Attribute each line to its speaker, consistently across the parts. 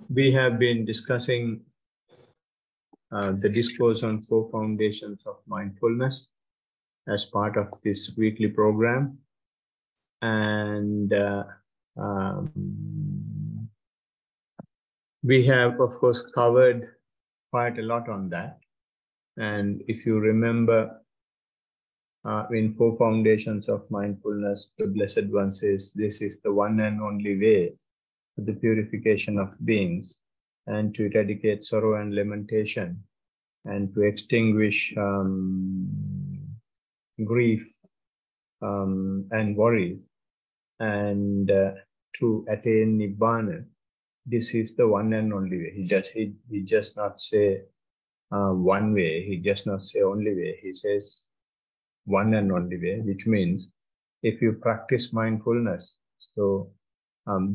Speaker 1: We have been discussing the discourse on 4 foundations of mindfulness as part of this weekly program. And we have, of course, covered quite a lot on that. And if you remember, in 4 foundations of mindfulness, the Blessed One says, this is the one and only way to the purification of beings and to eradicate sorrow and lamentation and to extinguish grief and worry and to attain Nibbana. This is the one and only way. He just not say one way. He just not say only way. He says one and only way, which means if you practice mindfulness, so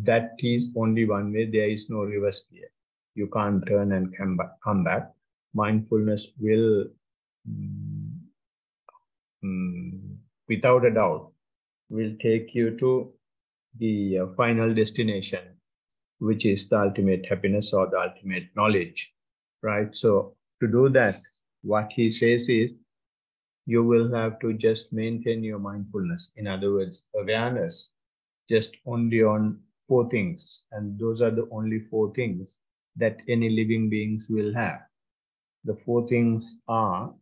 Speaker 1: that is only one way. There is no reverse gear. You can't turn and come back. Mindfulness will, without a doubt, will take you to the final destination, which is the ultimate happiness or the ultimate knowledge, right? So to do that, what he says is, you will have to just maintain your mindfulness. In other words, awareness, just only on 4 things. And those are the only 4 things that any living beings will have. The 4 things are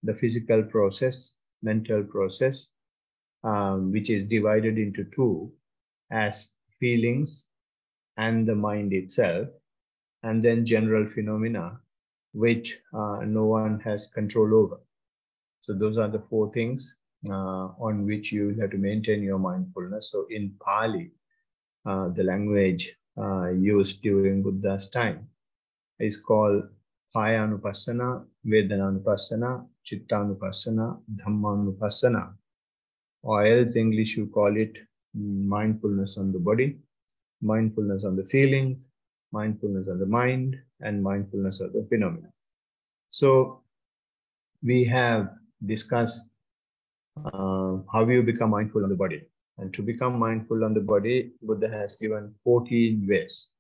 Speaker 1: the physical process, mental process, which is divided into 2 as feelings and the mind itself, and then general phenomena, which no one has control over. So those are the 4 things on which you will have to maintain your mindfulness. So in Pali, the language used during Buddha's time is called Kaya-anupassana, Vedana-anupassana, Chitta-anupassana, Dhamma-anupassana. Or else English you call it mindfulness on the body, mindfulness on the feelings, mindfulness on the mind, and mindfulness of the phenomena. So we have discussed how you become mindful on the body. And to become mindful on the body, Buddha has given 14 ways.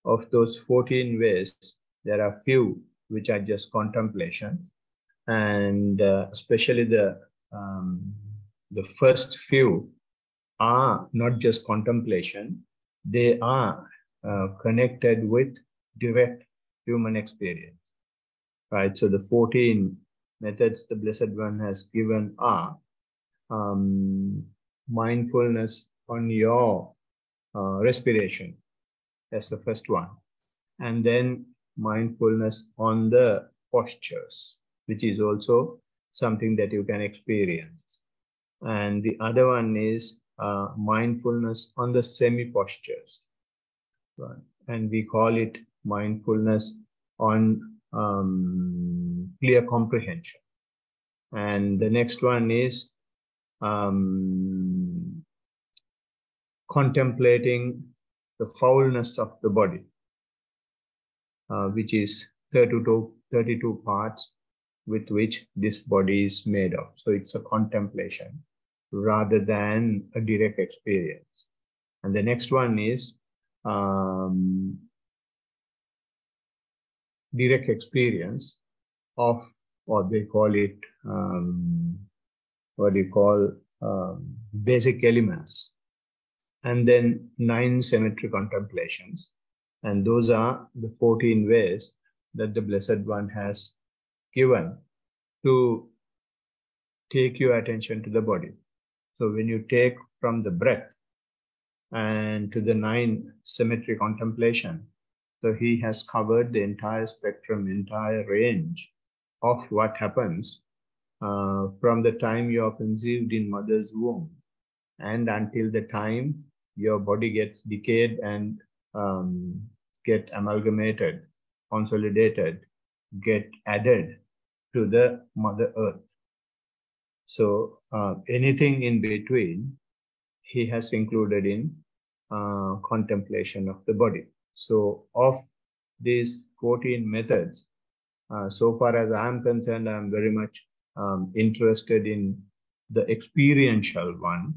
Speaker 1: Of those 14 ways, there are few which are just contemplation. And especially the first few are not just contemplation, they are connected with direct human experience, right? So the 14 methods the Blessed One has given are mindfulness on your respiration. That's the first one. And then mindfulness on the postures, which is also something that you can experience. And the other one is mindfulness on the semi-postures, right? And we call it mindfulness on clear comprehension. And the next one is contemplating the foulness of the body, which is 32 parts with which this body is made of. So it's a contemplation rather than a direct experience. And the next one is direct experience of what they call it, basic elements. And then 9 cemetery contemplations. And those are the 14 ways that the Blessed One has given to take your attention to the body. So when you take from the breath and to the 9 cemetery contemplation, so he has covered the entire spectrum, entire range of what happens from the time you are conceived in mother's womb and until the time your body gets decayed and get amalgamated, consolidated, get added to the Mother Earth. So anything in between, he has included in contemplation of the body. So of these 14 methods, so far as I am concerned, I am very much interested in the experiential one,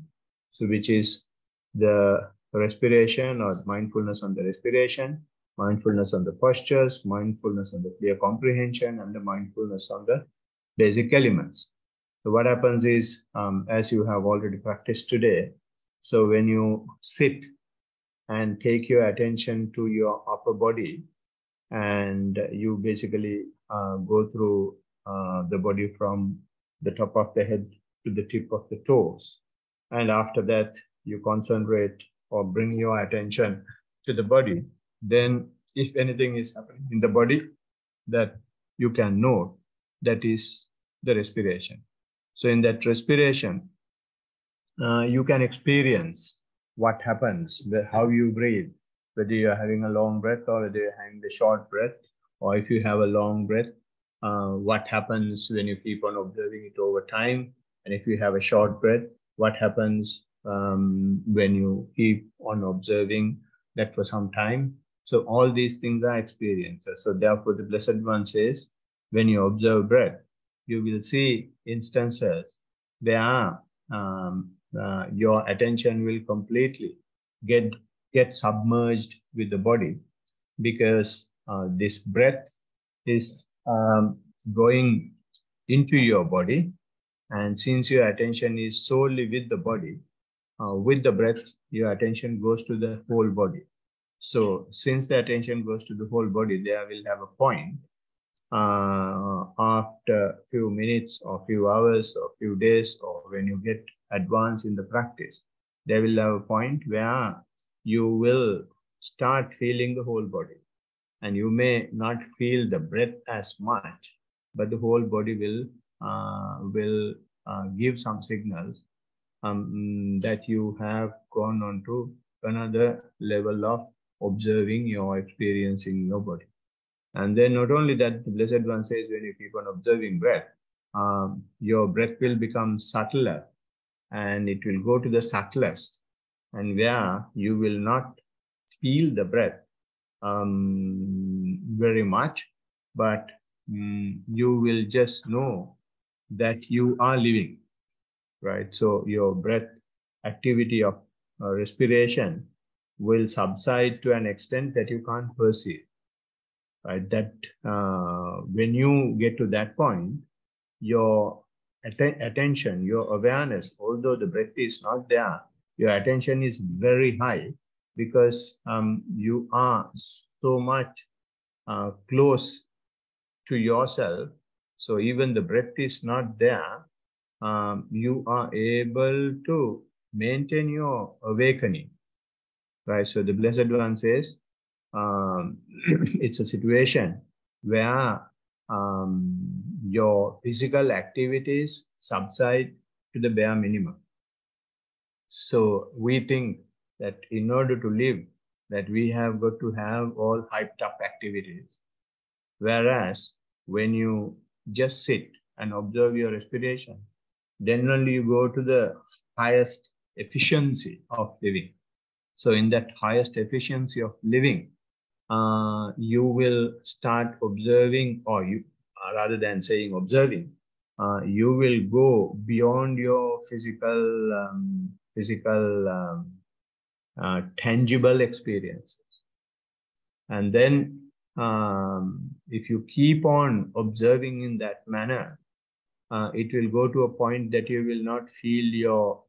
Speaker 1: so which is the respiration or mindfulness on the respiration, Mindfulness on the postures, mindfulness on the clear comprehension, and the mindfulness on the basic elements. So what happens is, as you have already practiced today, so when you sit and take your attention to your upper body, and you basically go through the body from the top of the head to the tip of the toes. And after that, you concentrate or bring your attention to the body. Then if anything is happening in the body that you can note, that is the respiration. So in that respiration, you can experience what happens, how you breathe, whether you're having a long breath or whether you're having the short breath, or if you have a long breath, what happens when you keep on observing it over time. And if you have a short breath, what happens when you keep on observing that for some time. So all these things are experiences. So therefore, the Blessed One says, when you observe breath, you will see instances where your attention will completely get submerged with the body, because this breath is going into your body, and since your attention is solely with the body, with the breath, your attention goes to the whole body. So since the attention goes to the whole body, there will have a point after a few minutes or few hours or few days, or when you get advanced in the practice, there will have a point where you will start feeling the whole body. And you may not feel the breath as much, but the whole body will give some signals that you have gone on to another level of observing your experience in your body. And then not only that, the Blessed One says, when you keep on observing breath, your breath will become subtler, and it will go to the subtlest, and where you will not feel the breath very much, but you will just know that you are living, right? So your breath activity of respiration will subside to an extent that you can't perceive, right? That when you get to that point, your attention, your awareness, although the breath is not there, your attention is very high, because you are so much close to yourself. So even the breath is not there, you are able to maintain your awakening, right? So the Blessed One says, it's a situation where your physical activities subside to the bare minimum. So we think that in order to live, that we have got to have all hyped up activities. Whereas when you just sit and observe your respiration, then only you go to the highest efficiency of living. So in that highest efficiency of living, you will start observing, or you, rather than saying observing, you will go beyond your tangible experiences. And then if you keep on observing in that manner, it will go to a point that you will not feel your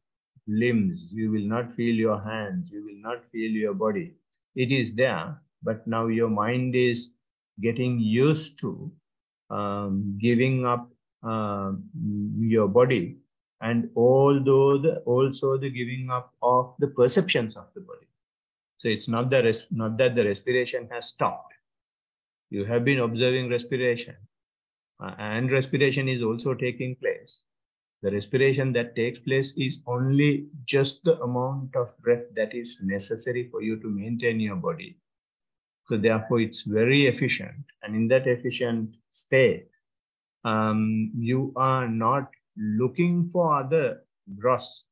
Speaker 1: limbs, you will not feel your hands, you will not feel your body. It is there, but now your mind is getting used to giving up your body, and also the giving up of the perceptions of the body. So it's not that the respiration has stopped. You have been observing respiration, and respiration is also taking place. The respiration that takes place is only just the amount of breath that is necessary for you to maintain your body. So therefore, it's very efficient. And in that efficient state, you are not looking for other gross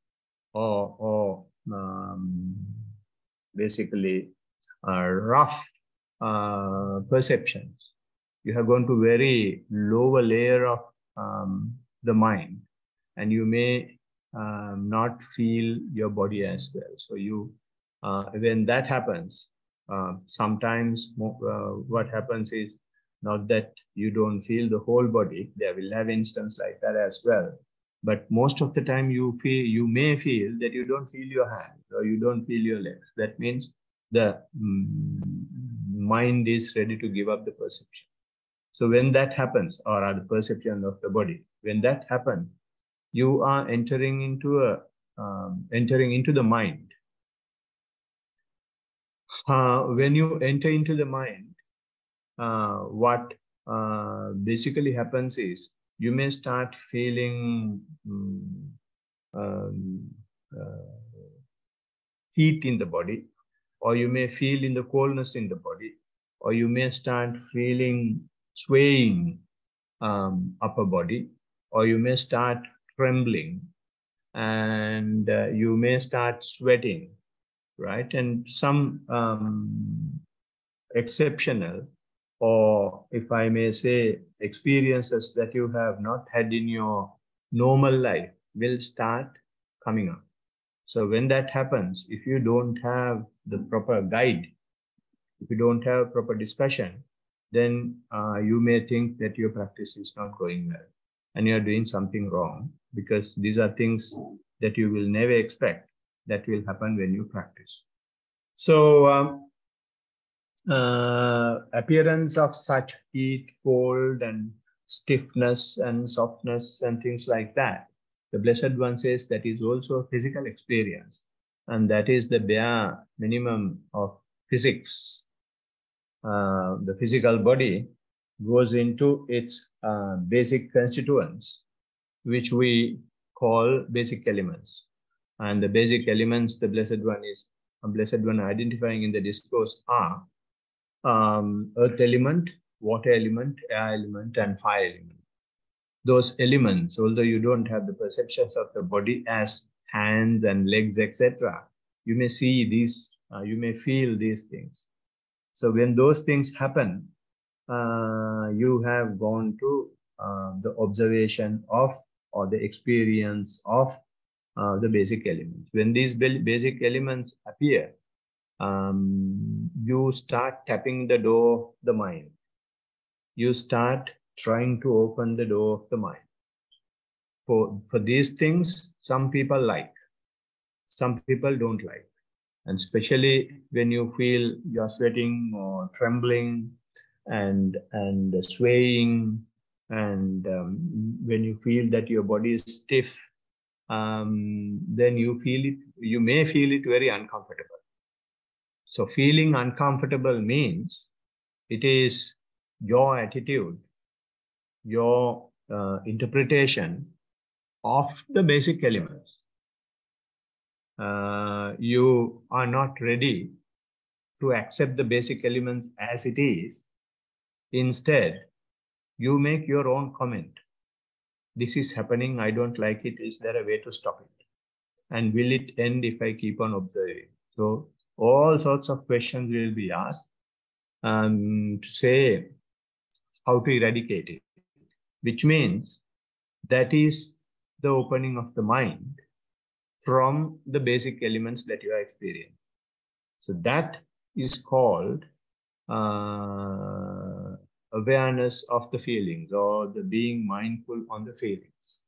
Speaker 1: or basically rough perceptions. You have gone to very lower layer of the mind, and you may not feel your body as well. So you, when that happens, Sometimes what happens is not that you don't feel the whole body. There will have instances like that as well. But most of the time you may feel that you don't feel your hands or you don't feel your legs. That means the mind is ready to give up the perception. So when that happens, or the perception of the body, when that happens, you are entering into the mind. When you enter into the mind, what basically happens is you may start feeling heat in the body, or you may feel in the coldness in the body, or you may start feeling swaying upper body, or you may start trembling, and you may start sweating, right? And some exceptional, or if I may say, experiences that you have not had in your normal life will start coming up. So when that happens, if you don't have the proper guide, if you don't have proper discussion, then you may think that your practice is not going well and you're doing something wrong, because these are things that you will never expect that will happen when you practice. So appearance of such heat, cold, and stiffness and softness and things like that, the Blessed One says that is also a physical experience, and that is the bare minimum of physics. The physical body goes into its basic constituents, which we call basic elements. And the basic elements the Blessed One identifying in the discourse are earth element, water element, air element, and fire element. Those elements, although you don't have the perceptions of the body as hands and legs, etc., you may see these, you may feel these things. So when those things happen, you have gone to the observation of, or the experience of the basic elements. When these basic elements appear, you start tapping the door of the mind. You start trying to open the door of the mind. For these things, some people like, some people don't like. And especially when you feel you're sweating or trembling and swaying, and when you feel that your body is stiff, then you may feel it very uncomfortable. So feeling uncomfortable means it is your attitude, your interpretation of the basic elements. You are not ready to accept the basic elements as it is. Instead, you make your own comment. This is happening, I don't like it. Is there a way to stop it? And will it end if I keep on observing? So all sorts of questions will be asked to say how to eradicate it, which means that is the opening of the mind from the basic elements that you are experiencing. So that is called awareness of the feelings, or the being mindful on the feelings.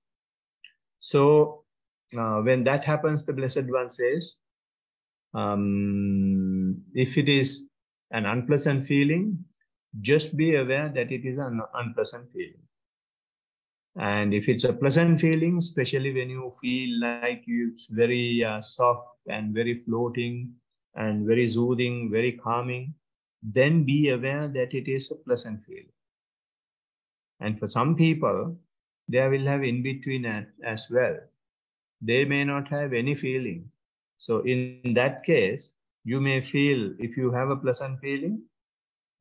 Speaker 1: So when that happens, the Blessed One says, if it is an unpleasant feeling, just be aware that it is an unpleasant feeling. And if it's a pleasant feeling, especially when you feel like it's very soft and very floating and very soothing, very calming, then be aware that it is a pleasant feeling. And for some people, they will have in between as well. They may not have any feeling. So in that case, you may feel, if you have a pleasant feeling,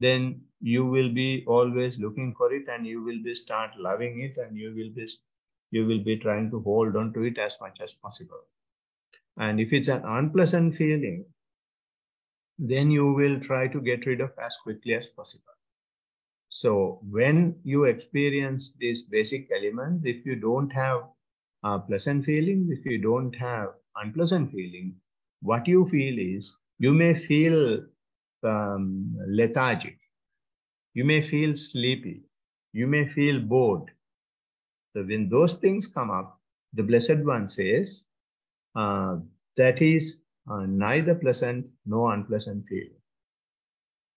Speaker 1: then you will be always looking for it, and you will be start loving it, and you will be trying to hold on to it as much as possible. And if it's an unpleasant feeling, then you will try to get rid of as quickly as possible. So when you experience these basic elements, if you don't have pleasant feelings, if you don't have unpleasant feeling, what you feel is, you may feel lethargic. You may feel sleepy. You may feel bored. So when those things come up, the Blessed One says, that is neither pleasant nor unpleasant feeling.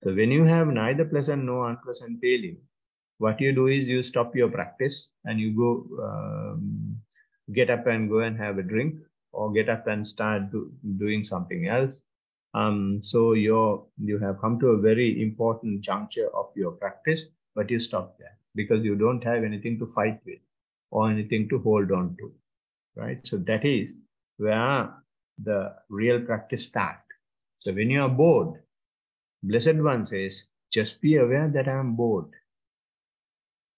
Speaker 1: So when you have neither pleasant nor unpleasant feeling, what you do is you stop your practice and you go get up and go and have a drink, or get up and start doing something else. So you have come to a very important juncture of your practice, but you stop there because you don't have anything to fight with or anything to hold on to, right? So that is where the real practice starts. So when you are bored, Blessed One says, just be aware that I am bored.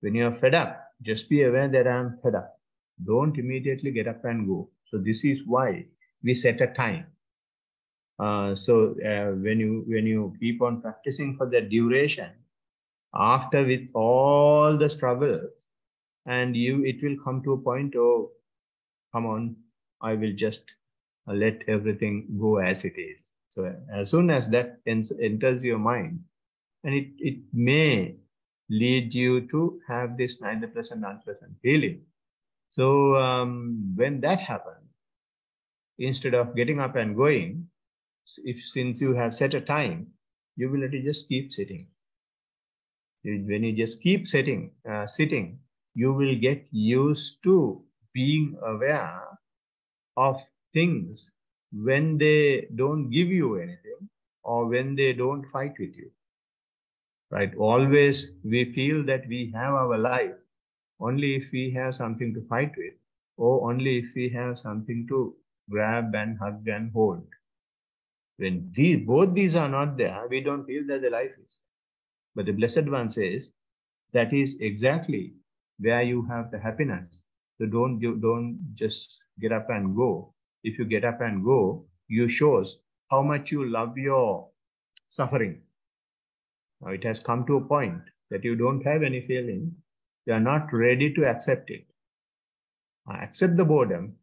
Speaker 1: When you are fed up, just be aware that I am fed up. Don't immediately get up and go. So this is why we set a time. When you keep on practicing for the duration, after with all the struggle, and it will come to a point, oh, come on, I will just let everything go as it is. So as soon as that enters your mind, and it may lead you to have this neither pleasant nor unpleasant feeling. So when that happens, instead of getting up and going, since you have set a time, you will just keep sitting. When you just keep sitting, you will get used to being aware of things when they don't give you anything or when they don't fight with you, right? Always we feel that we have our life only if we have something to fight with, or only if we have something to grab and hug and hold. When both these are not there, we don't feel that the life is. But the Blessed One says that is exactly where you have the happiness. So don't just get up and go. If you get up and go, you shows how much you love your suffering. Now it has come to a point that you don't have any feeling. You are not ready to accept it. Accept the boredom.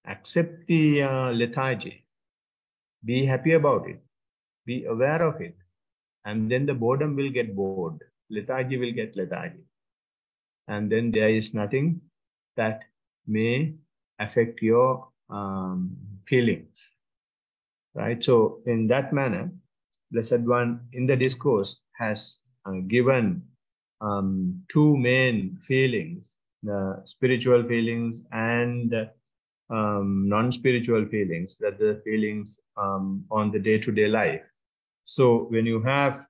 Speaker 1: Accept the lethargy. Be happy about it. Be aware of it. And then the boredom will get bored. Lethargy will get lethargy. And then there is nothing that may affect your feelings, right? So in that manner, Blessed One in the discourse has given two main feelings, the spiritual feelings and non-spiritual feelings, that the feelings on the day-to-day life. So when you have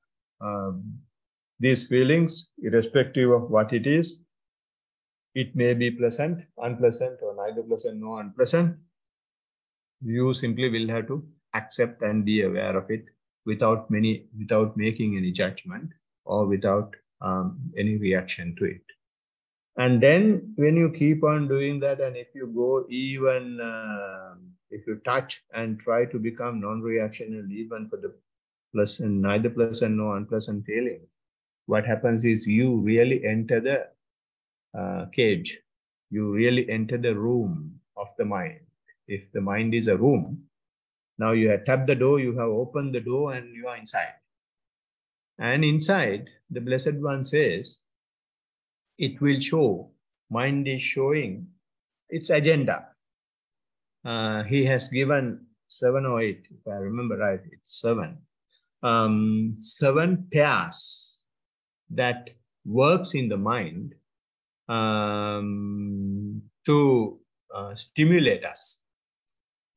Speaker 1: these feelings, irrespective of what it is, it may be pleasant, unpleasant, or neither pleasant nor unpleasant. You simply will have to accept and be aware of it without making any judgment or without any reaction to it. And then when you keep on doing that, and if you go even, if you touch and try to become non-reactional even for the pleasant, neither pleasant nor unpleasant feelings, what happens is you really enter the cage. You really enter the room of the mind. If the mind is a room, now you have tapped the door, you have opened the door, and you are inside. And inside, the Blessed One says, it will show, mind is showing its agenda. He has given 7 or 8, if I remember right, it's 7. 7 pairs that works in the mind to stimulate us,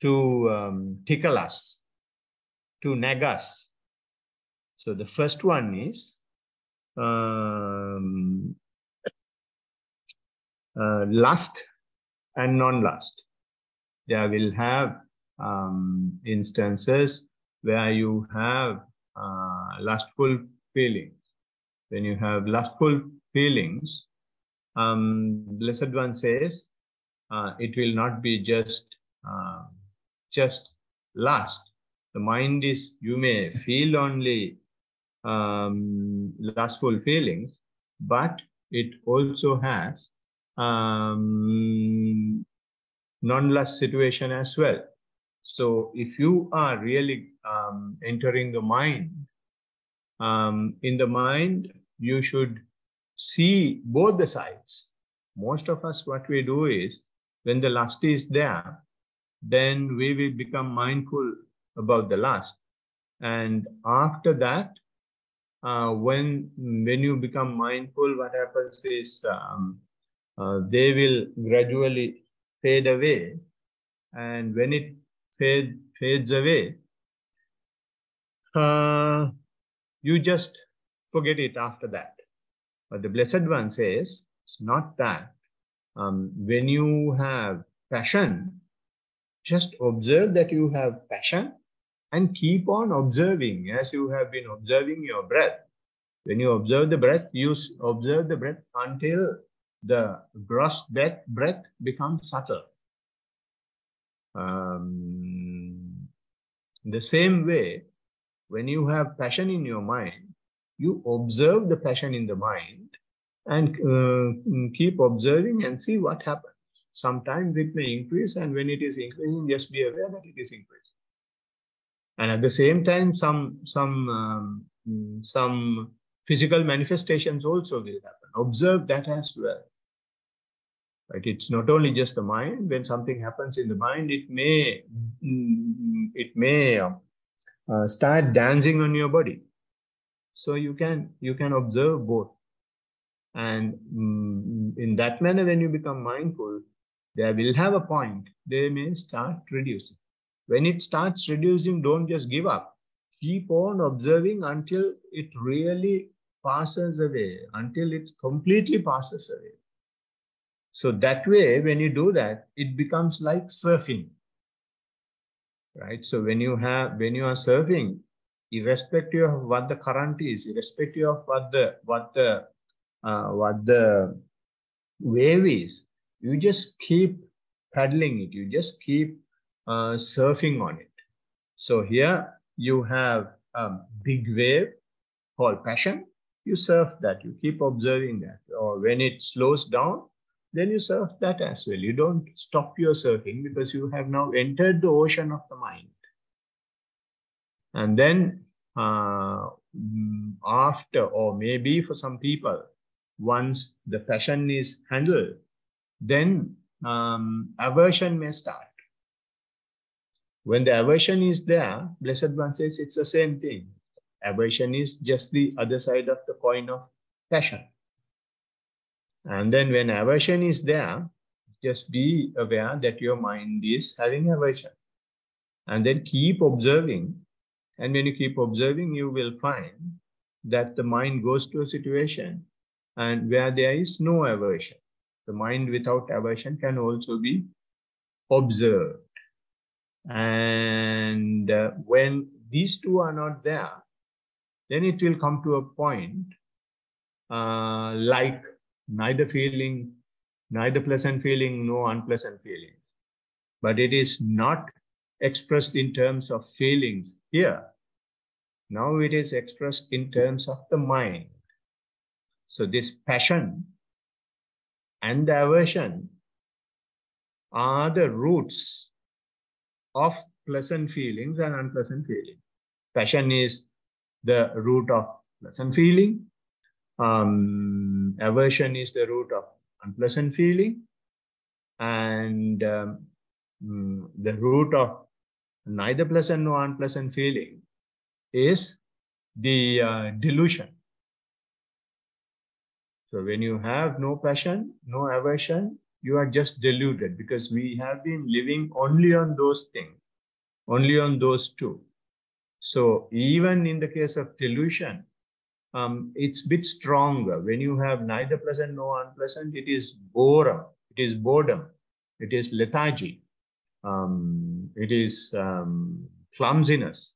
Speaker 1: to tickle us, to nag us. So the first one is lust and non-lust. There will have instances where you have lustful feelings. When you have lustful feelings, Blessed One says it will not be just lust. The mind is, you may feel only lustful feelings, but it also has non-lust situation as well. So if you are really entering the mind, in the mind, you should see both the sides. Most of us, what we do is, when the lust is there, then we will become mindful about the lust. And after that, when you become mindful, what happens is they will gradually fade away. And when it fades away, you just forget it after that. But the Blessed One says, it's not that. When you have passion, just observe that you have passion and keep on observing as you have been observing your breath. When you observe the breath, you observe the breath until the gross breath becomes subtle. The same way, when you have passion in your mind, you observe the passion in the mind and keep observing and see what happens. Sometimes it may increase, and when it is increasing, just be aware that it is increasing. And at the same time, some physical manifestations also will happen. Observe that as well. Right? It's not only just the mind. When something happens in the mind, it may start dancing on your body. So you can observe both. And in that manner, when you become mindful, there will have a point. They may start reducing. When it starts reducing, don't just give up. Keep on observing until it really passes away, until it completely passes away. So that way, when you do that, it becomes like surfing, right? So when you are surfing, irrespective of what the current is, irrespective of what the wave is, you just keep paddling it. You just keep surfing on it. So here you have a big wave called passion. You surf that. You keep observing that. Or when it slows down, then you surf that as well. You don't stop your surfing because you have now entered the ocean of the mind. And then after, or maybe for some people, once the passion is handled, then aversion may start. When the aversion is there, Blessed One says it's the same thing. Aversion is just the other side of the coin of passion. And then when aversion is there, just be aware that your mind is having aversion. And then keep observing. And when you keep observing, you will find that the mind goes to a situation and where there is no aversion. The mind without aversion can also be observed. And when these two are not there, then it will come to a point like neither pleasant feeling, no unpleasant feeling. But it is not expressed in terms of feelings here. Now it is expressed in terms of the mind. So this passion and the aversion are the roots of pleasant feelings and unpleasant feelings. Passion is the root of pleasant feeling. Aversion is the root of unpleasant feeling. And the root of neither pleasant nor unpleasant feeling is the delusion. So when you have no passion, no aversion, you are just deluded because we have been living only on those things, only on those two. So even in the case of delusion, it's a bit stronger. When you have neither pleasant nor unpleasant, it is boredom, it is lethargy, it is clumsiness.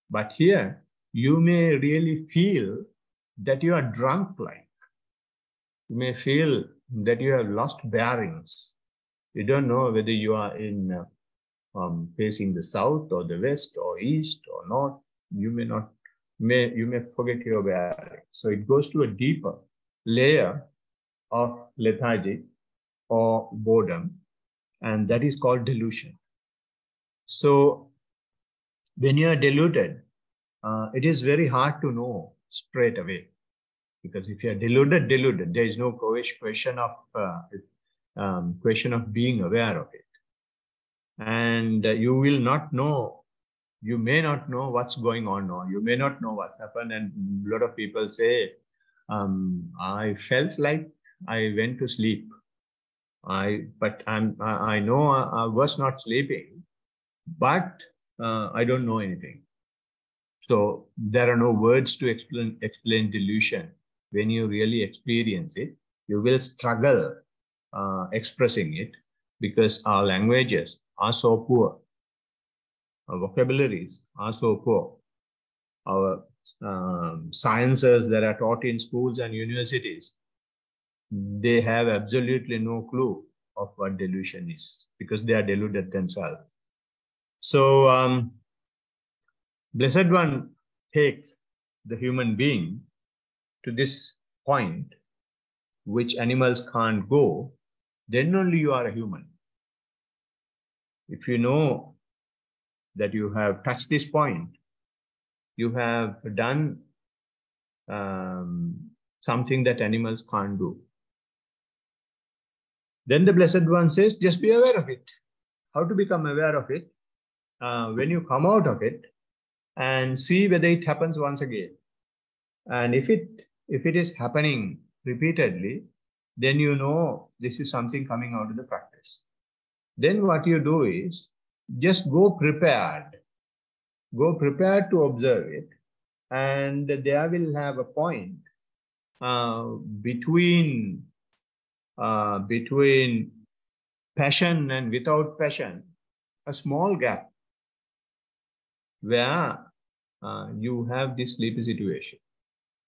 Speaker 1: But here, you may really feel that you are drunk like. You may feel that you have lost bearings. You don't know whether you are in facing the south or the west or east or north. You may forget your bearings. So it goes to a deeper layer of lethargy or boredom, and that is called delusion. So when you are deluded, it is very hard to know straight away. Because if you are deluded, there is no question of being aware of it. And you will not know, you may not know what's going on now. You may not know what happened. And a lot of people say, I felt like I went to sleep. But I know I was not sleeping, but I don't know anything. So there are no words to explain delusion. When you really experience it, you will struggle expressing it because our languages are so poor. Our vocabularies are so poor. Our sciences that are taught in schools and universities, they have absolutely no clue of what delusion is because they are deluded themselves. So Blessed One takes the human being to this point which animals can't go, then only you are a human. If you know that you have touched this point, you have done something that animals can't do. Then the Blessed One says, just be aware of it. How to become aware of it? When you come out of it and see whether it happens once again. And if it is happening repeatedly, then you know this is something coming out of the practice. Then what you do is just go prepared. Go prepared to observe it. And there will have a point between passion and without passion, a small gap where you have this sleepy situation.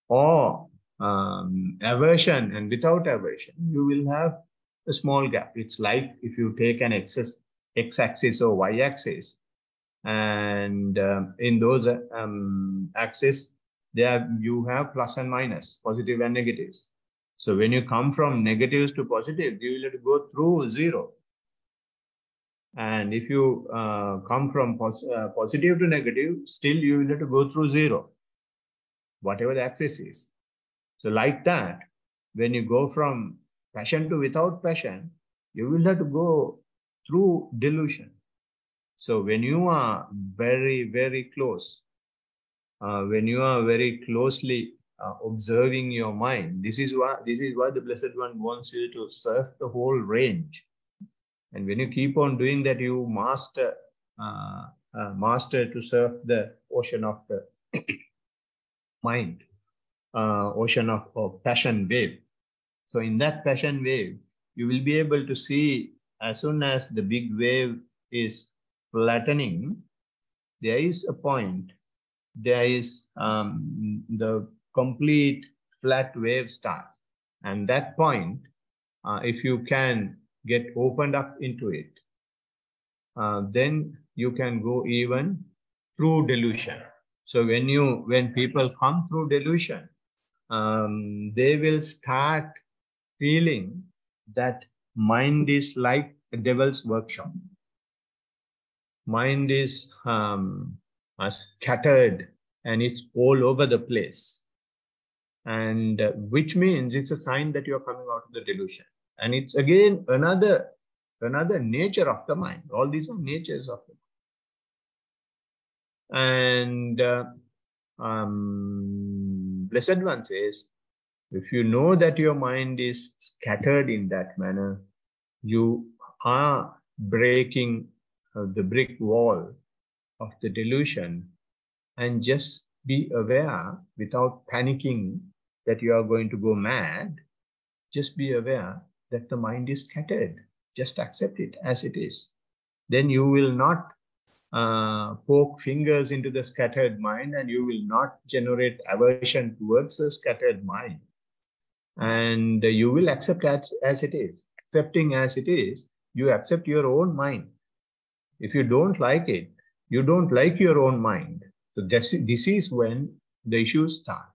Speaker 1: Or aversion and without aversion, you will have a small gap. It's like if you take an x-axis or y-axis, and in those axes, there you have plus and minus, positive and negatives. So when you come from negatives to positive, you will have to go through zero. And if you come from positive to negative, still you will have to go through zero, whatever the axis is. So like that, when you go from passion to without passion, you will have to go through delusion. So when you are very, very close, when you are very closely observing your mind, this is why the Blessed One wants you to surf the whole range. And when you keep on doing that, you master to surf the ocean of the mind. Ocean of passion wave. So in that passion wave, you will be able to see as soon as the big wave is flattening, there is a point, there is the complete flat wave starts. And that point, if you can get opened up into it, then you can go even through delusion. So when people come through delusion, they will start feeling that mind is like a devil's workshop. Mind is scattered and it's all over the place. And which means it's a sign that you're coming out of the delusion. And it's again another nature of the mind. All these are natures of the mind. And Blessed One says, if you know that your mind is scattered in that manner, you are breaking the brick wall of the delusion, and just be aware without panicking that you are going to go mad. Just be aware that the mind is scattered. Just accept it as it is. Then you will not poke fingers into the scattered mind, and you will not generate aversion towards the scattered mind. And you will accept as it is. Accepting as it is, you accept your own mind. If you don't like it, you don't like your own mind. So this is when the issues start.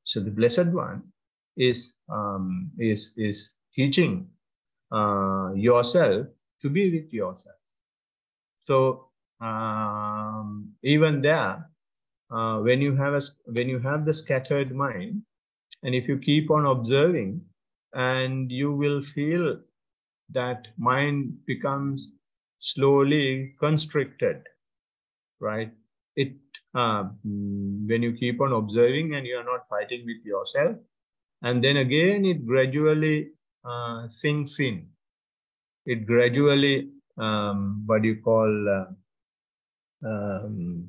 Speaker 1: So the Blessed One is teaching yourself to be with yourself. So even there, when you have the scattered mind, and if you keep on observing, and you will feel that mind becomes slowly constricted, right? When you keep on observing and you are not fighting with yourself, and then again it gradually sinks in. It gradually, what do you call, um,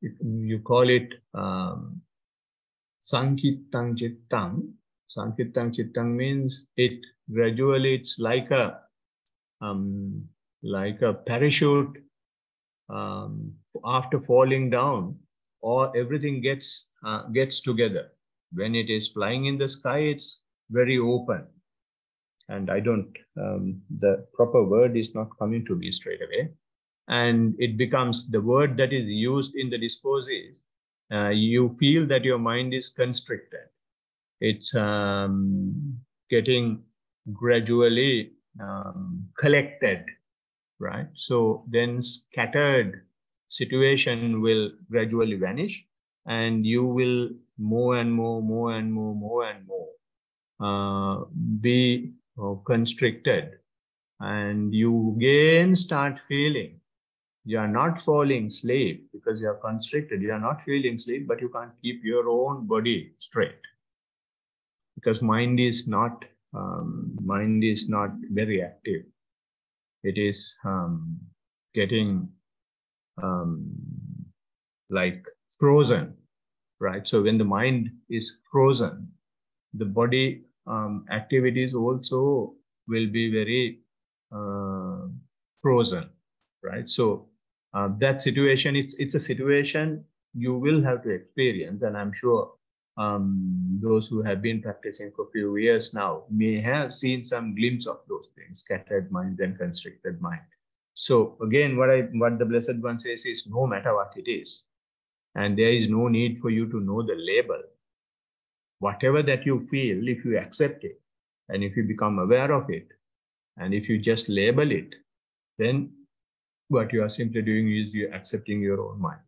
Speaker 1: you call it Sankitang Chittang. Sankitang Chittang means it gradually, it's like a parachute after falling down, or everything gets together. When it is flying in the sky, it's very open. And I don't, the proper word is not coming to me straight away. And it becomes, the word that is used in the discourse is, you feel that your mind is constricted. It's getting gradually collected, right? So then scattered situation will gradually vanish, and you will more and more be constricted, and you again start feeling you are not falling asleep because you are constricted. You are not feeling sleep, but you can't keep your own body straight because mind is not very active. It is getting like frozen, right? So when the mind is frozen, the body activities also will be very frozen, right? So that situation, it's a situation you will have to experience, and I'm sure those who have been practicing for a few years now may have seen some glimpse of those things, scattered mind and constricted mind. So again, what the Blessed One says is, no matter what it is, and there is no need for you to know the label. Whatever that you feel, if you accept it, and if you become aware of it, and if you just label it, then what you are simply doing is you're accepting your own mind.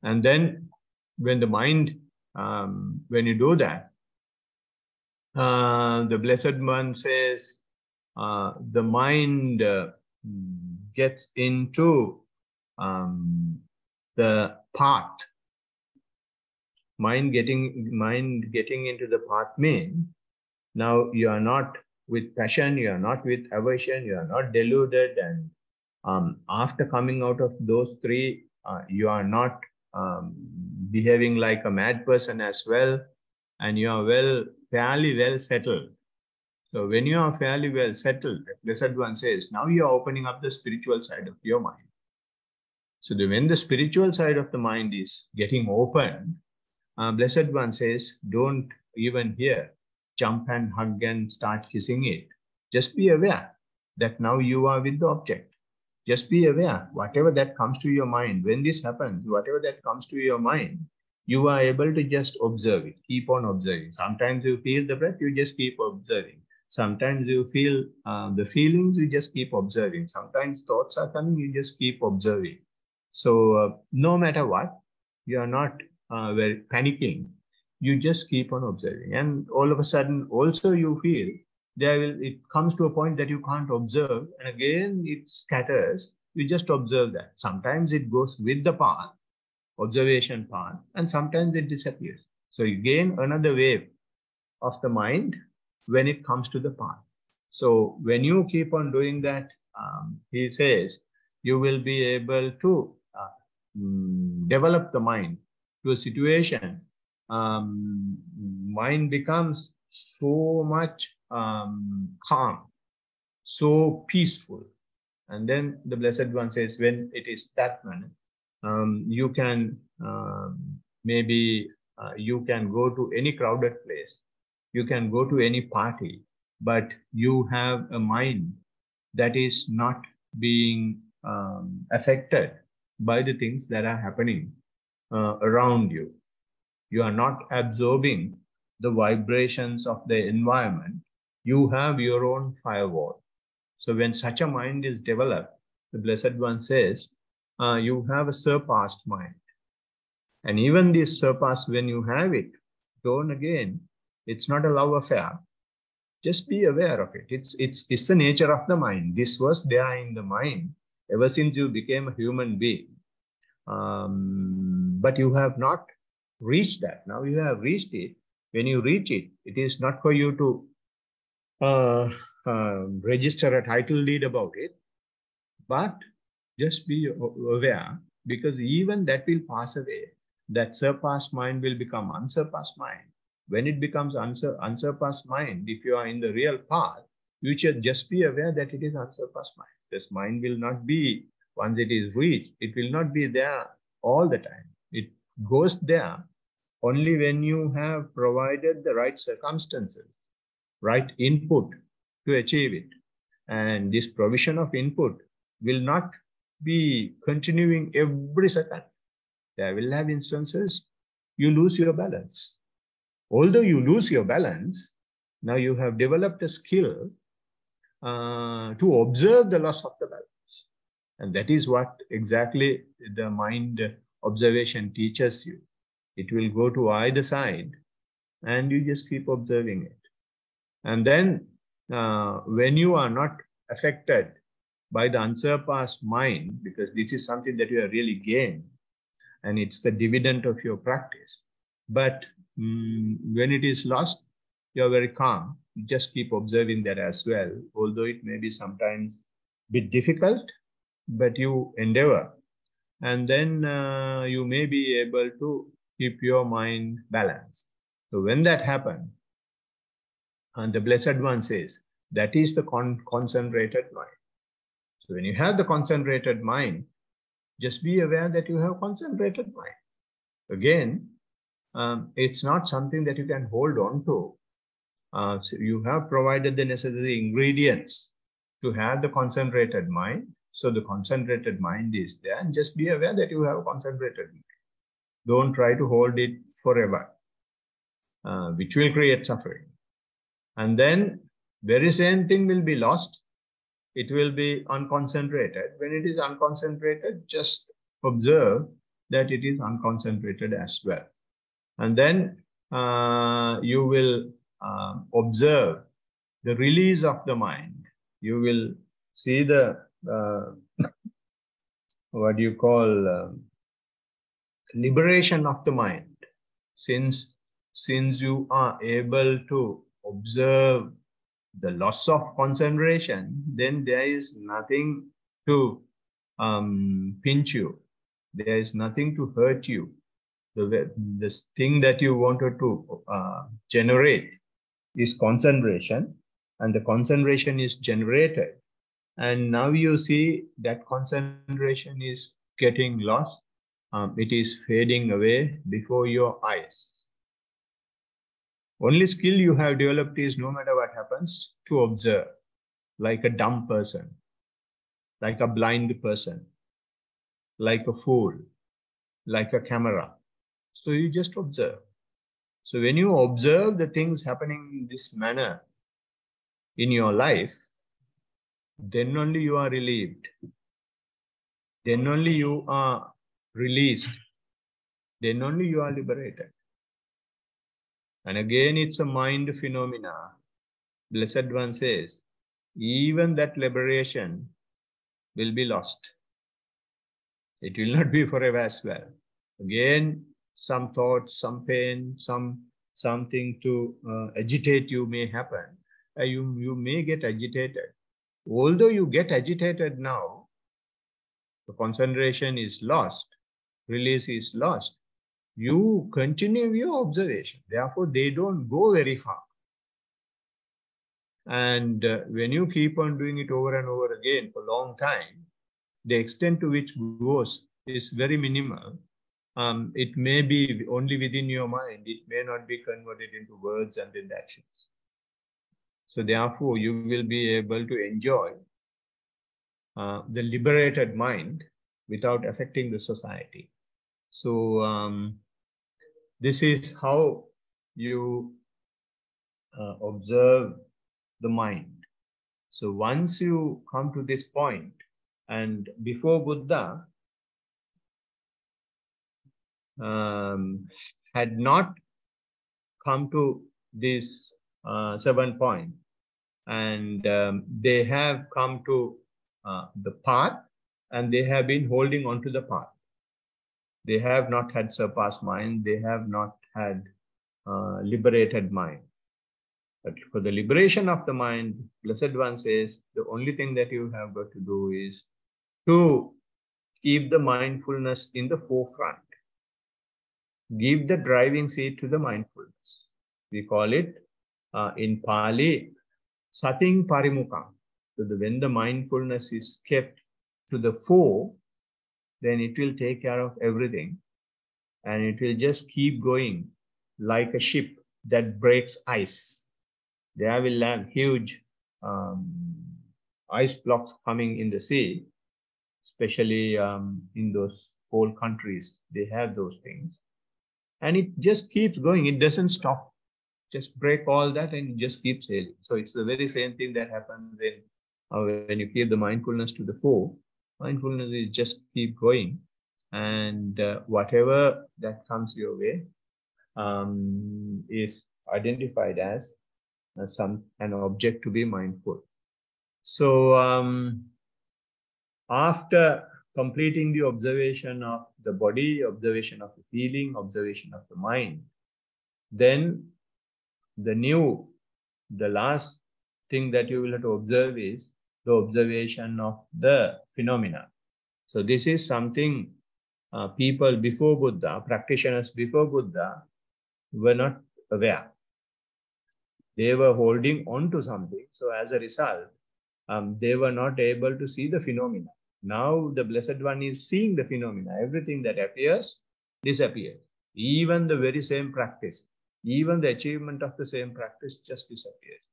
Speaker 1: And then when the mind, when you do that, the Blessed One says, the mind gets into the path. Mind getting into the path means now you are not with passion, you are not with aversion, you are not deluded, and after coming out of those three, you are not behaving like a mad person as well, and you are fairly well settled. So when you are fairly well settled, the Blessed One says, now you are opening up the spiritual side of your mind. So when the spiritual side of the mind is getting open, Blessed One says, don't even here jump and hug and start kissing it. Just be aware that now you are with the object. Just be aware, whatever that comes to your mind, when this happens, whatever that comes to your mind, you are able to just observe it, keep on observing. Sometimes you feel the breath, you just keep observing. Sometimes you feel the feelings, you just keep observing. Sometimes thoughts are coming, you just keep observing. So no matter what, you are not very panicking. You just keep on observing. And all of a sudden, also you feel it comes to a point that you can't observe, and again it scatters. You just observe that. Sometimes it goes with the path, observation path, and sometimes it disappears. So you gain another wave of the mind when it comes to the path. So when you keep on doing that, he says, you will be able to develop the mind to a situation. Mind becomes so much calm, so peaceful. And then the Blessed One says, when it is that manner, you can maybe you can go to any crowded place, you can go to any party, but you have a mind that is not being affected by the things that are happening around you. You are not absorbing the vibrations of the environment, You have your own firewall. So when such a mind is developed, the Blessed One says, you have a surpassed mind. And even this surpassed, when you have it, don't again, it's not a love affair. Just be aware of it. It's the nature of the mind. This was there in the mind ever since you became a human being. But you have not reached that. Now you have reached it. When you reach it, it is not for you to register a title deed about it, but just be aware, because even that will pass away. That surpassed mind will become unsurpassed mind. When it becomes unsurpassed mind, if you are in the real path, you should just be aware that it is unsurpassed mind. This mind will not be, once it is reached, it will not be there all the time. It goes there only when you have provided the right circumstances, right input to achieve it. And this provision of input will not be continuing every second. There will have instances you lose your balance. Although you lose your balance, now you have developed a skill to observe the loss of the balance. And that is what exactly the mind observation teaches you. It will go to either side and you just keep observing it. And then when you are not affected by the unsurpassed mind, because this is something that you have really gained, and it's the dividend of your practice. But when it is lost, you're very calm. You just keep observing that as well, although it may be sometimes a bit difficult, but you endeavor. And then you may be able to keep your mind balanced. So when that happens, and the Blessed One says, that is the concentrated mind. So when you have the concentrated mind, just be aware that you have concentrated mind. Again, it's not something that you can hold on to. So you have provided the necessary ingredients to have the concentrated mind. So the concentrated mind is there, and just be aware that you have a concentrated mind. Don't try to hold it forever, which will create suffering. And then very same thing will be lost. It will be unconcentrated. When it is unconcentrated, just observe that it is unconcentrated as well. And then you will observe the release of the mind. You will see the, what you call, liberation of the mind. Since you are able to observe the loss of concentration, then there is nothing to pinch you. There is nothing to hurt you. This thing that you wanted to generate is concentration, and the concentration is generated. And now you see that concentration is getting lost. It is fading away before your eyes. Only skill you have developed is, no matter what happens, to observe, like a dumb person, like a blind person, like a fool, like a camera. So you just observe. So when you observe the things happening in this manner in your life, then only you are relieved. Then only you are released. Then only you are liberated. And again, it's a mind phenomena. Blessed One says, even that liberation will be lost. It will not be forever as well. Again, some thoughts, some pain, something to agitate you may happen. You may get agitated. Although you get agitated now, the concentration is lost, release is lost. You continue your observation. Therefore, they don't go very far. And when you keep on doing it over and over again for a long time, the extent to which goes is very minimal. It may be only within your mind. It may not be converted into words and into actions. So therefore, you will be able to enjoy the liberated mind without affecting the society. So this is how you observe the mind. So once you come to this point, and before Buddha had not come to this 7 point, and they have come to the path, and they have been holding on to the path. They have not had surpassed mind. They have not had liberated mind. But for the liberation of the mind, Blessed One says, the only thing that you have got to do is to keep the mindfulness in the forefront. Give the driving seat to the mindfulness. We call it in Pali, sating parimukam. So when the mindfulness is kept to the fore, then it will take care of everything. And it will just keep going like a ship that breaks ice. There will have huge ice blocks coming in the sea, especially in those cold countries. They have those things. And it just keeps going. It doesn't stop. Just break all that and just keep sailing. So it's the very same thing that happens when you keep the mindfulness to the fore. Mindfulness is just keep going. And whatever that comes your way is identified as an object to be mindful. So after completing the observation of the body, observation of the feeling, observation of the mind, then the last thing that you will have to observe is the observation of the phenomena. So this is something people before Buddha, practitioners before Buddha, were not aware. They were holding on to something. So as a result, they were not able to see the phenomena. Now the Blessed One is seeing the phenomena. Everything that appears, disappears. Even the very same practice, even the achievement of the same practice just disappears.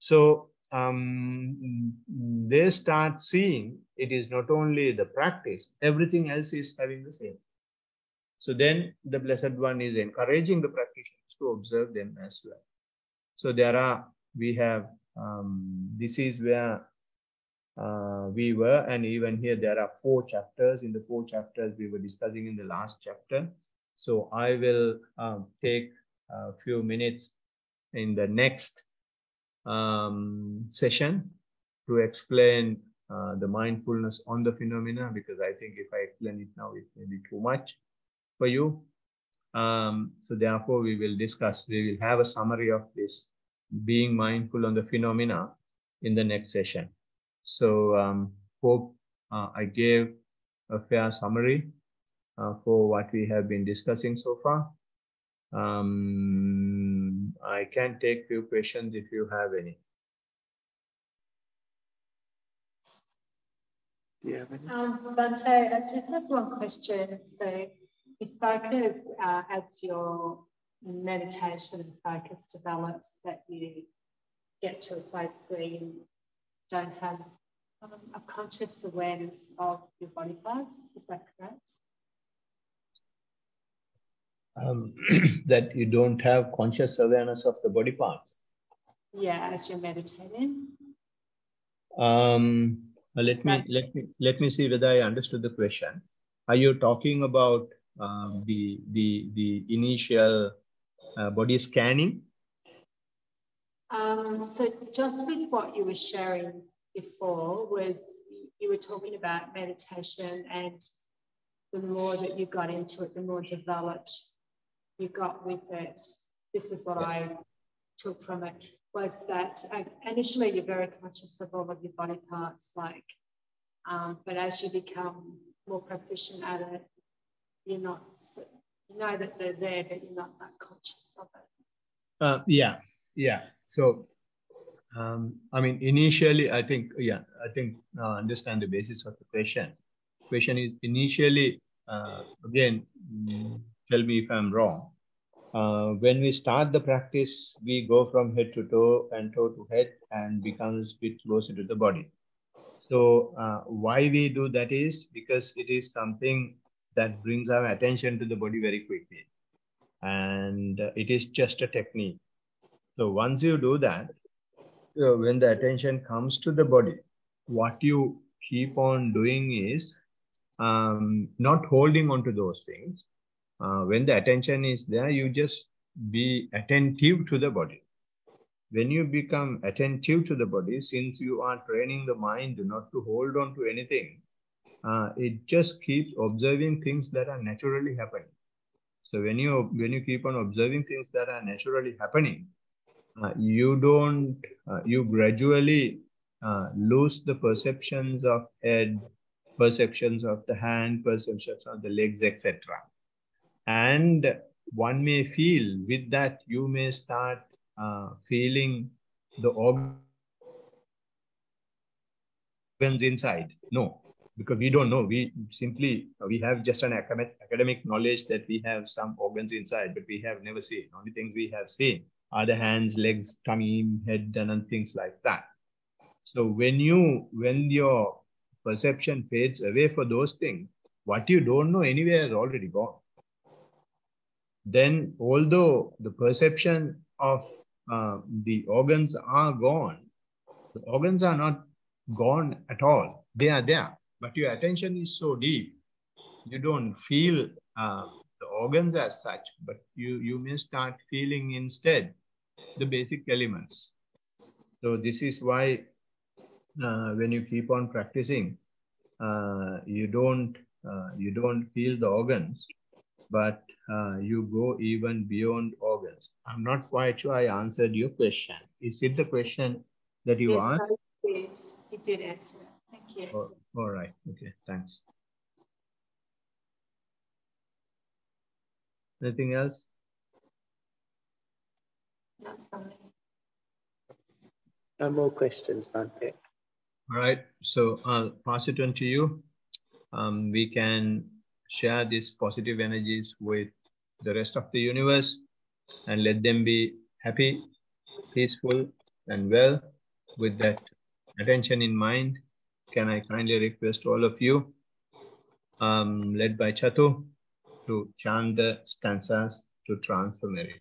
Speaker 1: So they start seeing it is not only the practice, everything else is having the same. So then the Blessed One is encouraging the practitioners to observe them as well. So this is where we were, and even here there are 4 chapters. In the 4 chapters we were discussing in the last chapter. So I will take a few minutes in the next session to explain the mindfulness on the phenomena, because I think if I explain it now, it may be too much for you. So therefore we will have a summary of this being mindful on the phenomena in the next session. So hope I gave a fair summary for what we have been discussing so far. I can take few questions if you have any. Do you have any?
Speaker 2: Bhante, I did have one question. So you spoke of as your meditation focus develops, that you get to a place where you don't have a conscious awareness of your body parts. Is that correct?
Speaker 1: That you don't have conscious awareness of the body parts.
Speaker 2: Yeah, as you're meditating.
Speaker 1: Let me see whether I understood the question. Are you talking about the initial body scanning?
Speaker 2: So just with what you were sharing before, was you were talking about meditation, and the more that you got into it, the more developed you got with it. This was what I took from it, was that initially you're very conscious of all of your body parts, but as you become more proficient at it, you're not, you know that they're there, but you're not that conscious of it.
Speaker 1: Yeah. So, I mean, initially, I think now I understand the basis of the question. Question is initially, again, tell me if I'm wrong. When we start the practice, we go from head to toe and toe to head and becomes a bit closer to the body. So why we do that is because it is something that brings our attention to the body very quickly. And it is just a technique. So once you do that, when the attention comes to the body, what you keep on doing is not holding on to those things. When the attention is there, you just be attentive to the body. When you become attentive to the body, since you are training the mind not to hold on to anything, it just keeps observing things that are naturally happening. So when you keep on observing things that are naturally happening, you gradually lose the perceptions of head, perceptions of the hand, perceptions of the legs, etc. And one may feel with that, you may start feeling the organs inside. No, because we don't know. We have just an academic knowledge that we have some organs inside, but we have never seen. Only things we have seen are the hands, legs, tummy, head, and things like that. So when your perception fades away for those things, what you don't know anywhere is already gone. Then, although the perception of the organs are gone, the organs are not gone at all. They are there, but your attention is so deep, you don't feel the organs as such, but you may start feeling instead the basic elements. So this is why when you keep on practicing, you don't feel the organs, but you go even beyond organs. I'm not quite sure I answered your question. Is it the question that you asked?
Speaker 2: Yes, you did answer it. Thank you.
Speaker 1: Oh, all right. Okay, thanks. Anything else?
Speaker 2: Not from me.
Speaker 3: No more questions, Bhante.
Speaker 1: All right. So I'll pass it on to you. We can share these positive energies with the rest of the universe and let them be happy, peaceful, and well. With that attention in mind, can I kindly request all of you, led by Chatu, to chant the stanzas to transform it.